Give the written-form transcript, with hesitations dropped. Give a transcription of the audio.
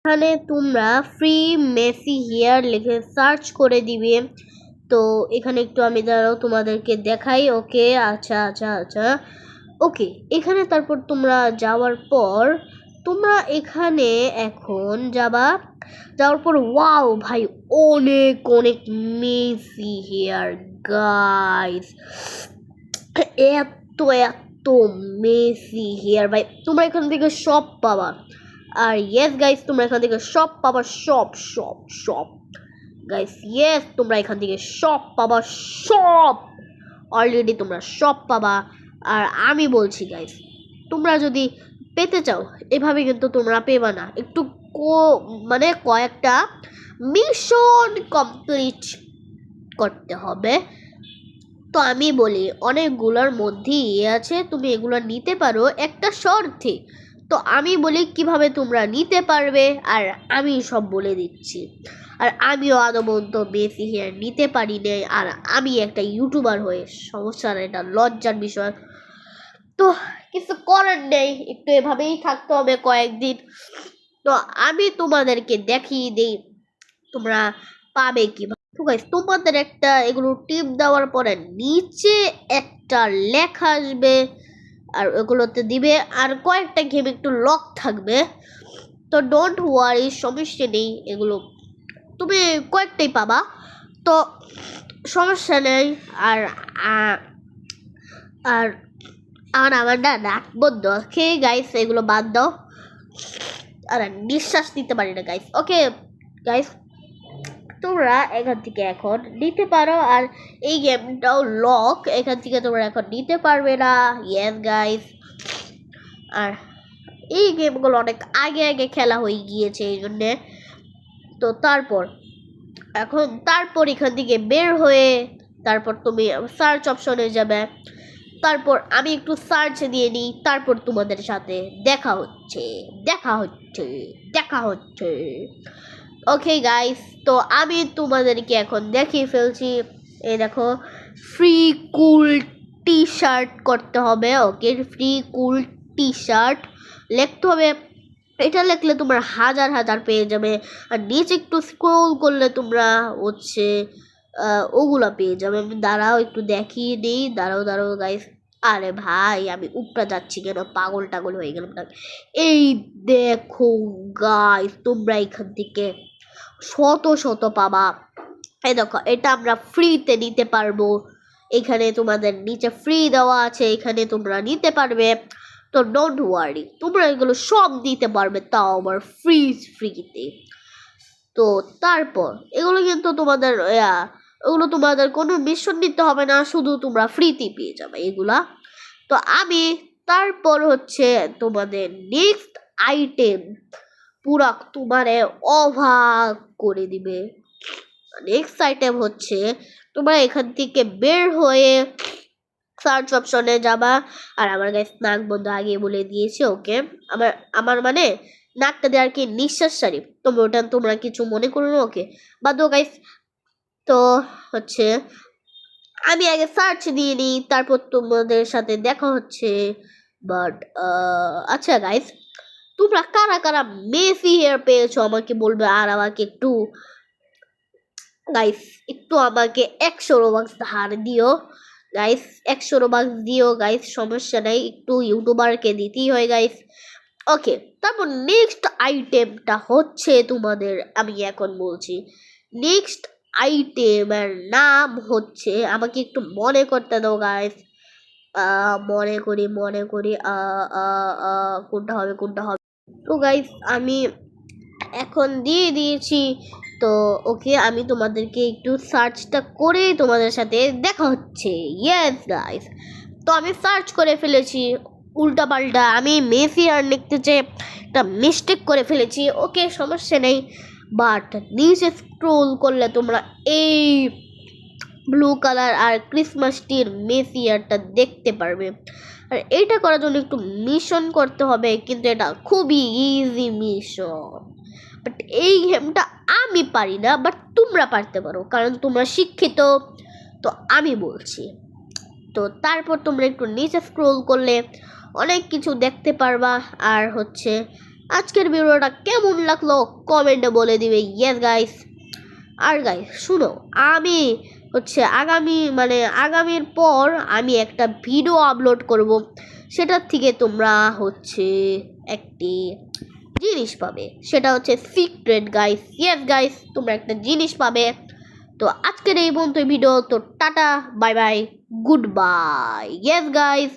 এখানে তোমরা free Messi hair লিখে সার্চ করে দিবে। তো এখানে একটু আমি দাঁড়াও তোমাদেরকে দেখাই। ওকে, আচ্ছা আচ্ছা আচ্ছা, ওকে। এখানে তারপর তোমরা যাওয়ার পর তোমরা এখানে এখন যাওয়ার পর ওয়াও ভাই, অনেক অনেক মেসি হেয়ার গাইস, এত এত মেসি হেয়ার ভাই, তোমরা এখান থেকে সব পাবা। আর ইয়েস গাইস, তোমরা এখান থেকে সব পাবা, সব সব সব গাইস, ইয়েস তোমরা এখান থেকে সব পাবা, সব অলরেডি তোমরা সব পাবা। আর আমি বলছি গাইস, তোমরা যদি পেতে চাও এভাবে কিন্তু তোমরা পেবা না, একটু মানে কয়েকটা মিশন কমপ্লিট করতে হবে। তো আমি বলি অনেকগুলোর মধ্যেই আছে, তুমি এগুলো নিতে পারো একটা শর্তে। তো আমি বলি কিভাবে তোমরা নিতে পারবে, আর আমি সব বলে দিচ্ছি। আর আমিও আদবন্ত বেশি হেয়ার নিতে পারি না, আর আমি একটা ইউটিউবার হয়ে সমস্যা না, এটা লজ্জার বিষয়। তো কিছু করার নেই, একটু এভাবেই থাকতে হবে কয়েকদিন। তো আমি তোমাদেরকে দেখিয়ে দিই তোমরা পাবে কিভাবে। তোমাদের একটা এগুলো টিপ দেওয়ার পরে নিচে একটা লেখা আসবে, আর ওগুলোতে দিবে। আর কয়েকটা গেম একটু লক থাকবে, তো ডোন্ট ওয়ারি, সমস্যা নেই, এগুলো তুমি কয়েকটাই পাবা, তো সমস্যা নেই। আর আর আর আমার না নাক বন্ধ, খেয়ে গাইস এগুলো বাদ দাও। আর নিঃশ্বাস নিতে পারি না গাইস। ওকে গাইস, তোমরা এখান থেকে এখন নিতে পারো। আর এই গেমটাও লক, এখান থেকে তোমরা এখন নিতে পারবে না। ইয়েস গাইস, আর এই গেমগুলো অনেক আগে আগে খেলা হয়ে গিয়েছে এই জন্যে। তো তারপর এখান থেকে বের হয়ে তারপর তুমি সার্চ অপশনে যাবে। তারপর আমি একটু সার্চ দিয়ে নিই, তারপর তোমাদের সাথে দেখা হচ্ছে দেখা হচ্ছে দেখা হচ্ছে। ওকে গাইস, তো আমি তোমাদেরকে এখন দেখিয়ে ফেলছি। এই দেখো, ফ্রি কুল টি শার্ট করতে হবে। ওকে, ফ্রি কুল টি শার্ট লিখতে হবে। এটা লিখলে তোমরা হাজার হাজার পেয়ে যাবে। আর নিচে একটু স্ক্রোল করলে তোমরা হচ্ছে ওগুলা পেয়ে যাবে। আমি দাঁড়াও একটু দেখিয়ে দিই, দাঁড়াও দাঁড়াও গাইস। আরে ভাই, আমি উপটা যাচ্ছি কেন, পাগল টাগল হয়ে গেলাম না। এই দেখো গাইস, তোমরা এখান থেকে শত শত পাবা। এই দেখো, এটা আমরা ফ্রিতে নিতে পারবো। এখানে তোমাদের নিচে ফ্রি দেওয়া আছে, এখানে তোমরা নিতে পারবে। তো ডোন্ট ওয়ারি, তোমরা এগুলো সব দিতে পারবে, তাও আবার ফ্রিতে। তো তারপর এগুলো কিন্তু তোমাদের ওগুলো তোমাদের কোনো মিশন নিতে হবে না, শুধু তোমরা ফ্রিতে পেয়ে যাবে এগুলা। তো আমি তারপর হচ্ছে তোমাদের নেক্সট আইটেম পুরা তোমারে অবাক করে দিবে। নেক্সট আইটেম হচ্ছে তোমরা এখান থেকে বের হয়ে সার্চ অপশনে যাবা। আর আমার গাইস নাক বন্ধ আগে বলে দিয়েছে। ওকে, আমার আমার মানে নাকটা দিয়ে আর কি নিঃশ্বাস সারি, তোমরা কিছু মনে করো না। ওকে, বাদ গাইস। তো হচ্ছে আমি আগে সার্চ দিয়ে নিই, তারপর তোমাদের সাথে দেখা হচ্ছে। বাট আচ্ছা গাইস, তোমরা কারা কারা মেসি হেয়ার পেয়েছো আমাকে বলবে। আর আমাকে একটু গাইস, একটু আমাকে 100 রোবাক্স ধার দিও গাইস, 100 রোবাক্স দিও গাইস, সমস্যা নাই, একটু ইউটিউবারকে দিতেই হয় গাইস। ওকে, তারপর নেক্সট আইটেমটা হচ্ছে তোমাদের, আমি এখন বলছি নেক্সট আইটেমের নাম হচ্ছে, আমাকে একটু মনে করতে দাও গাইস। মনে করি কোনটা হবে। তো গাইস আমি এখন দিয়ে দিয়েছি। তো ওকে, আমি তোমাদেরকে একটু সার্চটা করে তোমাদের সাথে দেখা হচ্ছে। ইয়েস গাইস, তো আমি সার্চ করে ফেলেছি উল্টা পাল্টা, আমি মেসি আর লিখতে চেয়ে একটা মিস্টেক করে ফেলেছি। ওকে, সমস্যা নেই। বাট নিচে স্ক্রোল করলে তোমরা এই ব্লু কালার আর ক্রিসমাস ট্রির মেসি আরটা দেখতে পারবে। আর এইটা করার জন্য একটু মিশন করতে হবে, কিন্তু এটা খুবই ইজি মিশন। বাট এই গেমটা আমি পারি না, বাট তোমরা পারতে পারো, কারণ তোমরা শিক্ষিত। তো আমি বলছি, তো তারপর তোমরা একটু নিচে স্ক্রোল করলে অনেক কিছু দেখতে পারবা। আর হচ্ছে আজকের ভিডিওটা কেমন লাগলো কমেন্টে বলে দিবে ইয়েস গাইস। আর গাইস শুনো, আমি আগামীর পর আমি একটা ভিডিও আপলোড করব, সেটার থেকে তোমরা একটি জিনিস পাবে, সেটা সিক্রেট গাইস। ইয়েস গাইস, তোমরা একটা জিনিস পাবে। তো আজকের এই পর্যন্ত ভিডিও, তো tata bye bye good bye. Yes guys.